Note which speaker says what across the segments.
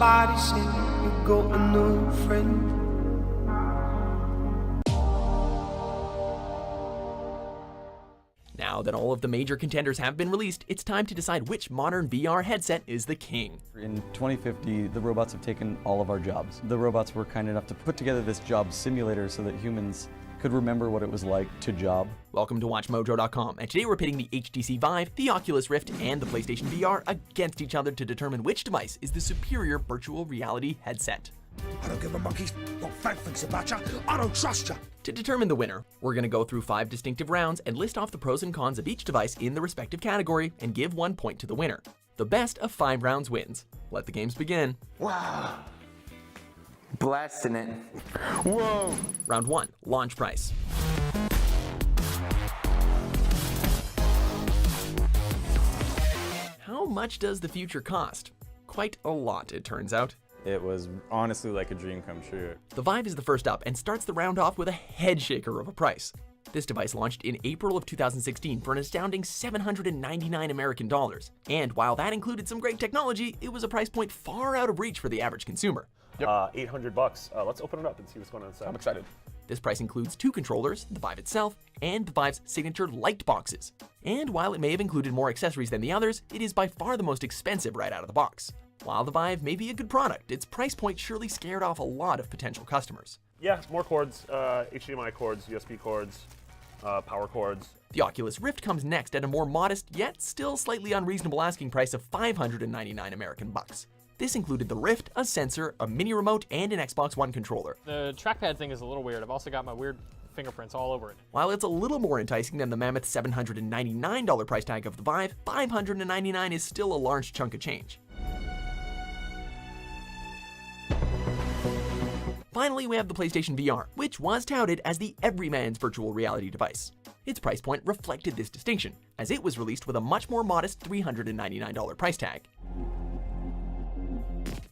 Speaker 1: Somebody say you got a new friend.
Speaker 2: Now that all of the major contenders have been released, it's time to decide which modern VR headset is the king.
Speaker 3: In 2050, the robots have taken all of our jobs. The robots were kind enough to put together this job simulator so that humans could remember what it was like to job.
Speaker 2: Welcome to WatchMojo.com, and today we're pitting the HTC Vive, the Oculus Rift, and the PlayStation VR against each other to determine which device is the superior virtual reality headset.
Speaker 4: I don't give a monkey's what Frank thinks about you. I don't trust you.
Speaker 2: To determine the winner, we're going to go through 5 distinctive rounds and list off the pros and cons of each device in the respective category and give 1 point to the winner. The best of 5 rounds wins. Let the games begin.
Speaker 5: Wow. Blasting it.
Speaker 4: Whoa.
Speaker 2: Round 1, launch price. How much does the future cost? Quite a lot, it turns out.
Speaker 6: It was honestly like a dream come true.
Speaker 2: The Vive is the first up and starts the round off with a head shaker of a price. This device launched in April of 2016 for an astounding $799 American dollars. And while that included some great technology, it was a price point far out of reach for the average consumer.
Speaker 7: Yep. $800. Let's open it up and see what's going on inside.
Speaker 6: I'm excited.
Speaker 2: This price includes 2 controllers, the Vive itself, and the Vive's signature light boxes. And while it may have included more accessories than the others, it is by far the most expensive right out of the box. While the Vive may be a good product, its price point surely scared off a lot of potential customers.
Speaker 7: Yeah, more cords, HDMI cords, USB cords, power cords.
Speaker 2: The Oculus Rift comes next at a more modest, yet still slightly unreasonable asking price of $599 American bucks. This included the Rift, a sensor, a mini remote, and an Xbox One controller.
Speaker 8: The trackpad thing is a little weird. I've also got my weird fingerprints all over it.
Speaker 2: While it's a little more enticing than the mammoth $799 price tag of the Vive, $599 is still a large chunk of change. Finally, we have the PlayStation VR, which was touted as the everyman's virtual reality device. Its price point reflected this distinction, as it was released with a much more modest $399 price tag.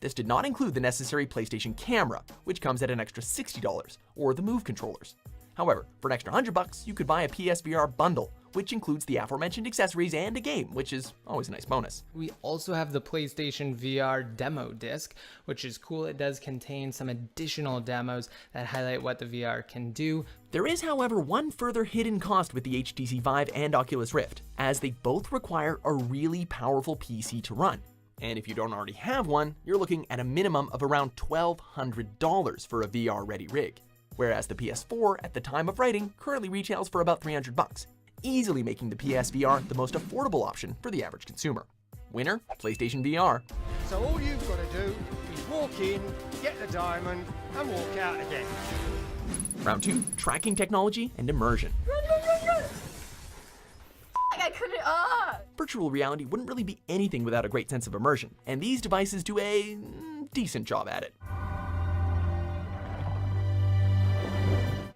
Speaker 2: This did not include the necessary PlayStation camera, which comes at an extra $60, or the Move controllers. However, for an extra $100, you could buy a PSVR bundle, which includes the aforementioned accessories and a game, which is always a nice bonus.
Speaker 9: We also have the PlayStation VR demo disc, which is cool. It does contain some additional demos that highlight what the VR can do.
Speaker 2: There is, however, one further hidden cost with the HTC Vive and Oculus Rift, as they both require a really powerful PC to run. And if you don't already have one, you're looking at a minimum of around $1,200 for a VR-ready rig. Whereas the PS4, at the time of writing, currently retails for about $300, easily making the PSVR the most affordable option for the average consumer. Winner, PlayStation VR.
Speaker 4: So all you've got to do is walk in, get the diamond, and walk out again.
Speaker 2: Round 2, tracking technology and immersion.
Speaker 10: I couldn't.
Speaker 2: Virtual reality wouldn't really be anything without a great sense of immersion, and these devices do a decent job at it.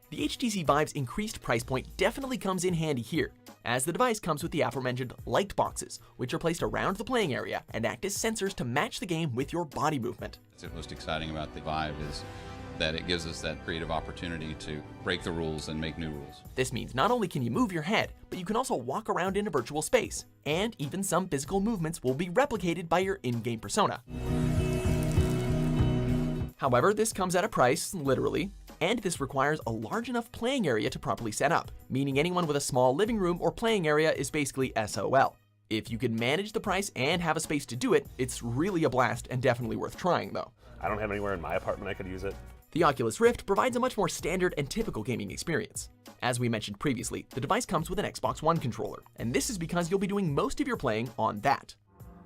Speaker 2: The HTC Vive's increased price point definitely comes in handy here, as the device comes with the aforementioned light boxes, which are placed around the playing area and act as sensors to match the game with your body movement.
Speaker 11: What's most exciting about the Vive is that it gives us that creative opportunity to break the rules and make new rules.
Speaker 2: This means not only can you move your head, but you can also walk around in a virtual space, and even some physical movements will be replicated by your in-game persona. However, this comes at a price, literally, and this requires a large enough playing area to properly set up, meaning anyone with a small living room or playing area is basically SOL. If you can manage the price and have a space to do it, it's really a blast and definitely worth trying though.
Speaker 7: I don't have anywhere in my apartment I could use it.
Speaker 2: The Oculus Rift provides a much more standard and typical gaming experience. As we mentioned previously, the device comes with an Xbox One controller, and this is because you'll be doing most of your playing on that.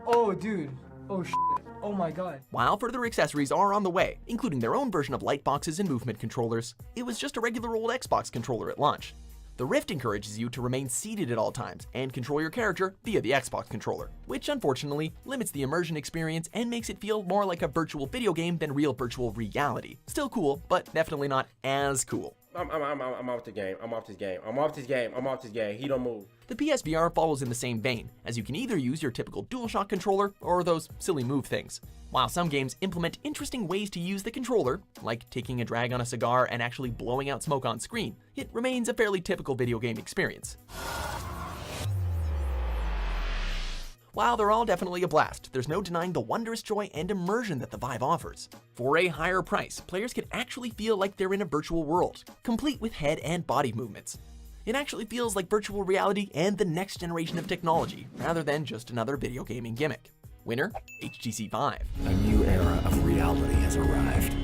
Speaker 12: Oh dude, oh shit, oh my god.
Speaker 2: While further accessories are on the way, including their own version of light boxes and movement controllers, it was just a regular old Xbox controller at launch. The Rift encourages you to remain seated at all times and control your character via the Xbox controller, which unfortunately limits the immersion experience and makes it feel more like a virtual video game than real virtual reality. Still cool, but definitely not as cool.
Speaker 5: I'm off the game. I'm off this game. I'm off this game. I'm off this game. He don't move.
Speaker 2: The PSVR follows in the same vein, as you can either use your typical DualShock controller or those silly move things. While some games implement interesting ways to use the controller, like taking a drag on a cigar and actually blowing out smoke on screen, it remains a fairly typical video game experience. While they're all definitely a blast, there's no denying the wondrous joy and immersion that the Vive offers. For a higher price, players can actually feel like they're in a virtual world, complete with head and body movements. It actually feels like virtual reality and the next generation of technology, rather than just another video gaming gimmick. Winner, HTC Vive.
Speaker 10: A new era of reality has arrived.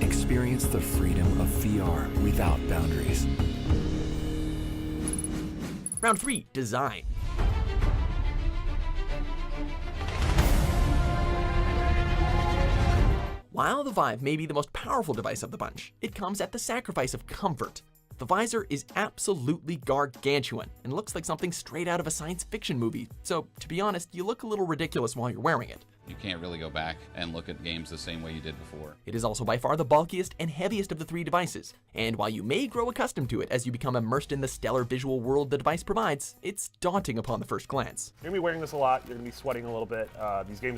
Speaker 10: Experience the freedom of VR without boundaries.
Speaker 2: Round 3, Design. While the Vive may be the most powerful device of the bunch, it comes at the sacrifice of comfort. The visor is absolutely gargantuan and looks like something straight out of a science fiction movie, so to be honest, you look a little ridiculous while you're wearing it.
Speaker 11: You can't really go back and look at games the same way you did before.
Speaker 2: It is also by far the bulkiest and heaviest of the 3 devices, and while you may grow accustomed to it as you become immersed in the stellar visual world the device provides, it's daunting upon the first glance.
Speaker 7: You're gonna be wearing this a lot, you're gonna be sweating a little bit.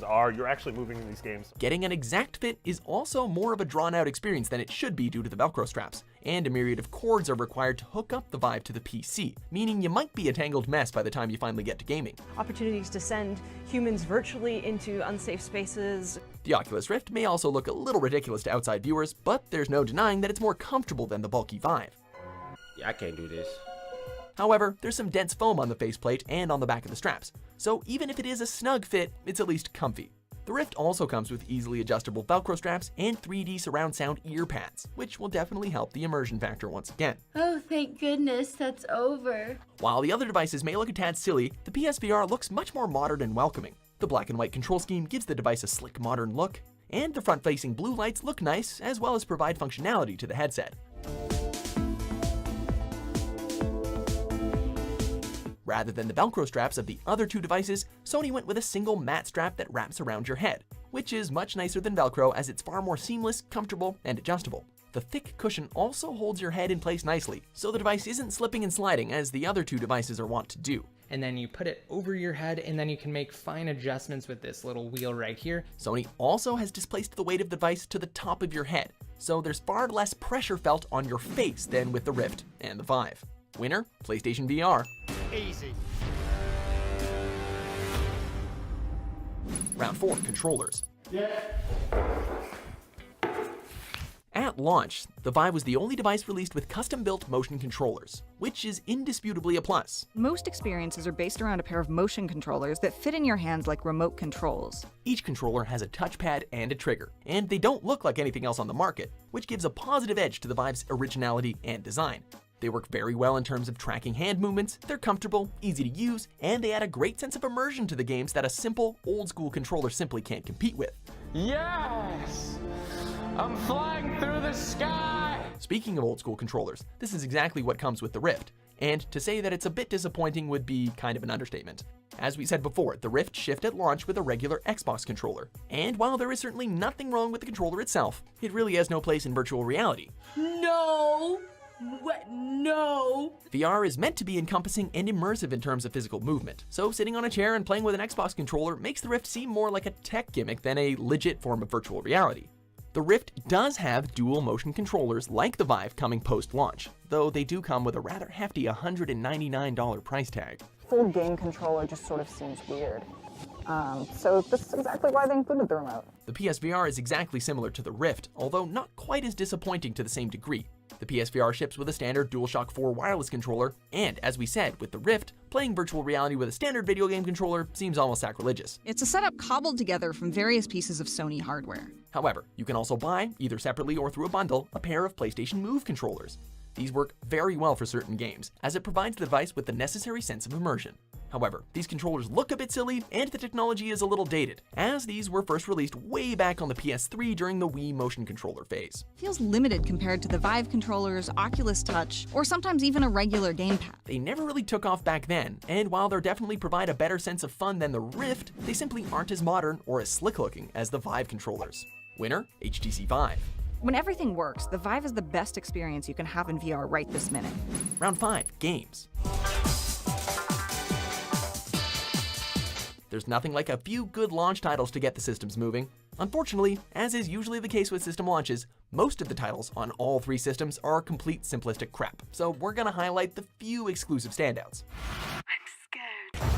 Speaker 7: You're actually moving in these games.
Speaker 2: Getting an exact fit is also more of a drawn-out experience than it should be due to the Velcro straps, and a myriad of cords are required to hook up the Vive to the PC, meaning you might be a tangled mess by the time you finally get to gaming.
Speaker 13: Opportunities to send humans virtually into unsafe spaces.
Speaker 2: The Oculus Rift may also look a little ridiculous to outside viewers, but there's no denying that it's more comfortable than the bulky Vive.
Speaker 5: Yeah, I can't do this.
Speaker 2: However, there's some dense foam on the faceplate and on the back of the straps, so even if it is a snug fit, it's at least comfy. The Rift also comes with easily adjustable Velcro straps and 3D surround sound ear pads, which will definitely help the immersion factor once again.
Speaker 14: Oh, thank goodness that's over.
Speaker 2: While the other devices may look a tad silly, the PSVR looks much more modern and welcoming. The black and white control scheme gives the device a slick modern look, and the front-facing blue lights look nice as well as provide functionality to the headset. Rather than the Velcro straps of the other 2 devices, Sony went with a single matte strap that wraps around your head, which is much nicer than Velcro as it's far more seamless, comfortable, and adjustable. The thick cushion also holds your head in place nicely, so the device isn't slipping and sliding as the other 2 devices are wont to do.
Speaker 9: And then you put it over your head, and then you can make fine adjustments with this little wheel right here.
Speaker 2: Sony also has displaced the weight of the device to the top of your head, so there's far less pressure felt on your face than with the Rift and the Vive. Winner, PlayStation VR.
Speaker 4: Easy.
Speaker 2: Round 4, Controllers. At launch, the Vive was the only device released with custom-built motion controllers, which is indisputably a plus.
Speaker 15: Most experiences are based around a pair of motion controllers that fit in your hands like remote controls.
Speaker 2: Each controller has a touchpad and a trigger, and they don't look like anything else on the market, which gives a positive edge to the Vive's originality and design. They work very well in terms of tracking hand movements, they're comfortable, easy to use, and they add a great sense of immersion to the games that a simple, old-school controller simply can't compete with.
Speaker 16: Yes! I'm flying through the sky!
Speaker 2: Speaking of old-school controllers, this is exactly what comes with the Rift, and to say that it's a bit disappointing would be kind of an understatement. As we said before, the Rift shipped at launch with a regular Xbox controller, and while there is certainly nothing wrong with the controller itself, it really has no place in virtual reality.
Speaker 14: No! What? No!
Speaker 2: VR is meant to be encompassing and immersive in terms of physical movement, so sitting on a chair and playing with an Xbox controller makes the Rift seem more like a tech gimmick than a legit form of virtual reality. The Rift does have dual motion controllers like the Vive coming post-launch, though they do come with a rather hefty $199 price tag.
Speaker 15: Full game controller just sort of seems weird. So this is exactly why they included the remote.
Speaker 2: The PSVR is exactly similar to the Rift, although not quite as disappointing to the same degree. The PSVR ships with a standard DualShock 4 wireless controller, and as we said, with the Rift, playing virtual reality with a standard video game controller seems almost sacrilegious.
Speaker 15: It's a setup cobbled together from various pieces of Sony hardware.
Speaker 2: However, you can also buy, either separately or through a bundle, a pair of PlayStation Move controllers. These work very well for certain games, as it provides the device with the necessary sense of immersion. However, these controllers look a bit silly, and the technology is a little dated, as these were first released way back on the PS3 during the Wii motion controller phase.
Speaker 15: Feels limited compared to the Vive controllers, Oculus Touch, or sometimes even a regular gamepad.
Speaker 2: They never really took off back then, and while they definitely provide a better sense of fun than the Rift, they simply aren't as modern or as slick looking as the Vive controllers. Winner, HTC Vive.
Speaker 15: When everything works, the Vive is the best experience you can have in VR right this minute.
Speaker 2: Round 5, Games. There's nothing like a few good launch titles to get the systems moving. Unfortunately, as is usually the case with system launches, most of the titles on all 3 systems are complete simplistic crap, so we're gonna highlight the few exclusive standouts.
Speaker 14: I'm scared.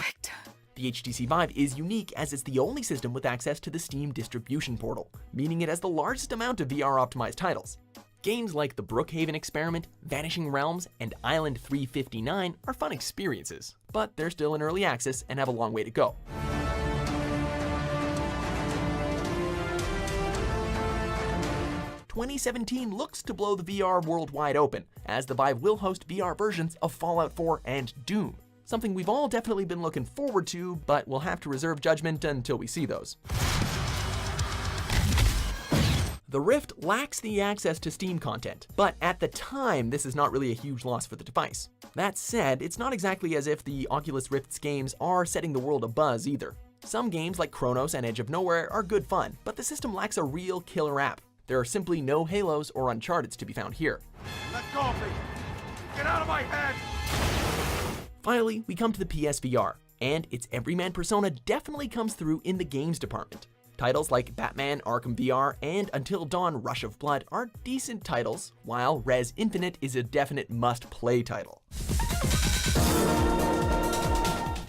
Speaker 14: Victor.
Speaker 2: The HTC Vive is unique as it's the only system with access to the Steam distribution portal, meaning it has the largest amount of VR-optimized titles. Games like the Brookhaven Experiment, Vanishing Realms, and Island 359 are fun experiences, but they're still in early access and have a long way to go. "2017 looks to blow the VR world wide open, as the Vive will host VR versions of Fallout 4 and Doom. Something we've all definitely been looking forward to, but we'll have to reserve judgment until we see those. The Rift lacks the access to Steam content, but at the time, this is not really a huge loss for the device. That said, it's not exactly as if the Oculus Rift's games are setting the world abuzz either. Some games like Chronos and Edge of Nowhere are good fun, but the system lacks a real killer app. There are simply no Halos or Uncharted's to be found here.
Speaker 4: Let go of me! Get out of my head!
Speaker 2: Finally, we come to the PSVR, and its everyman persona definitely comes through in the games department. Titles like Batman Arkham VR and Until Dawn Rush of Blood are decent titles, while Res Infinite is a definite must-play title.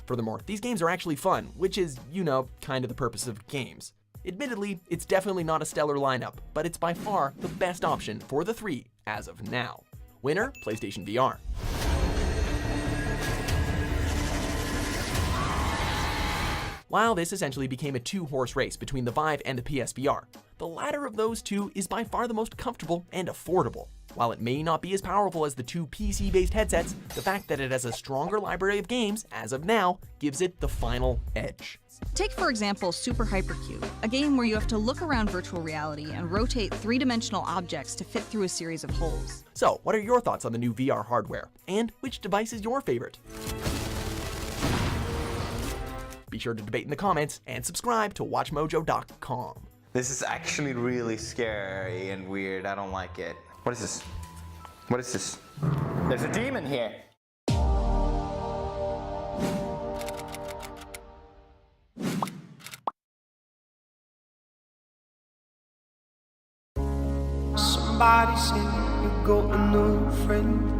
Speaker 2: Furthermore, these games are actually fun, which is, kind of the purpose of games. Admittedly, it's definitely not a stellar lineup, but it's by far the best option for the three as of now. Winner, PlayStation VR. While this essentially became a two-horse race between the Vive and the PSVR, the latter of those two is by far the most comfortable and affordable. While it may not be as powerful as the two PC-based headsets, the fact that it has a stronger library of games, as of now, gives it the final edge.
Speaker 17: Take, for example, Super Hypercube, a game where you have to look around virtual reality and rotate three-dimensional objects to fit through a series of holes.
Speaker 2: So, what are your thoughts on the new VR hardware? And which device is your favorite? Be sure to debate in the comments and subscribe to WatchMojo.com.
Speaker 18: This is actually really scary and weird. I don't like it. What is this? What is this? There's a demon here.
Speaker 1: Somebody say you got a new friend.